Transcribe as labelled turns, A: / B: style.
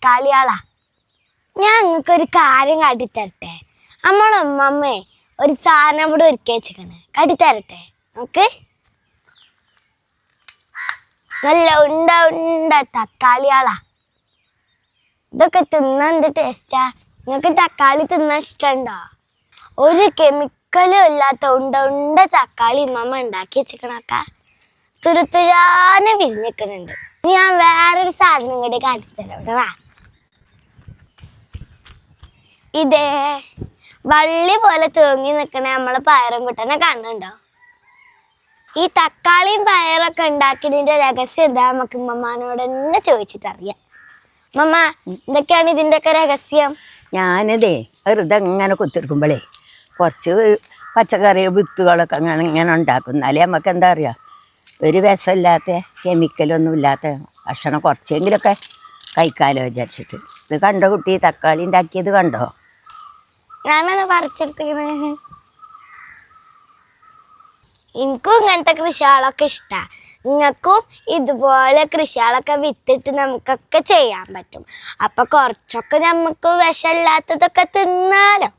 A: തക്കാളിയാളാ. ഞാൻ നിങ്ങൾക്കൊരു കാര്യം കാട്ടിത്തരട്ടെ. നമ്മളമ്മമ്മേ ഒരു സാധനം ഇവിടെ ഒരുക്കി വെച്ചിക്കണ്, കാട്ടിത്തരട്ടെ നമുക്ക്. നല്ല ഉണ്ട ഉണ്ട തക്കാളിയാളാ. ഇതൊക്കെ തിന്നാൻ എന്ത് ടേസ്റ്റാ. നിങ്ങൾക്ക് തക്കാളി തിന്നാൻ ഇഷ്ടമുണ്ടോ? ഒരു കെമിക്കലും ഇല്ലാത്ത ഉണ്ട ഉണ്ട തക്കാളി മമ്മ ഉണ്ടാക്കി വെച്ചിക്കണക്ക. തുരുതുരാനെ വിരിഞ്ഞിക്കുന്നുണ്ട്. ഞാൻ വേറൊരു സാധനം കൂടി കാട്ടിത്തരാം. ഇതേ വള്ളി പോലെ തൂങ്ങി നിൽക്കണ നമ്മളെ പയറും കുട്ടനെ കാണുന്നുണ്ടോ? ഈ തക്കാളിയും പയറൊക്കെ ഉണ്ടാക്കിയതിന്റെ രഹസ്യം എന്താ നമുക്ക് മമ്മാനോട് തന്നെ ചോദിച്ചിട്ടറിയാം. മമ്മ, എന്തൊക്കെയാണ് ഇതിൻ്റെ ഒക്കെ രഹസ്യം?
B: ഞാനിതേ വെറുതെ ഇങ്ങനെ കുത്തിരിക്കുമ്പോഴേ കുറച്ച് പച്ചക്കറി വിത്തുകളൊക്കെ ഇങ്ങനെ ഉണ്ടാക്കും. എന്നാലേ നമുക്ക് എന്താ പറയുക, ഒരു വിഷമില്ലാത്ത കെമിക്കലൊന്നും ഇല്ലാത്ത ഭക്ഷണം കുറച്ചെങ്കിലുമൊക്കെ കഴിക്കാമല്ലോ വിചാരിച്ചിട്ട്. ഇത് കണ്ടോ കുട്ടി, തക്കാളി ഉണ്ടാക്കിയത് കണ്ടോ?
A: ഞാനത് പറിച്ചെടുത്തിക്കണേ. എനിക്കും ഇങ്ങനത്തെ കൃഷികളൊക്കെ ഇഷ്ടമാണ്. നിങ്ങൾക്കും ഇതുപോലെ കൃഷികളൊക്കെ വിത്തിട്ട് നമുക്കൊക്കെ ചെയ്യാൻ പറ്റും. അപ്പം കുറച്ചൊക്കെ നമുക്ക് വിഷമില്ലാത്തതൊക്കെ തിന്നാലോ.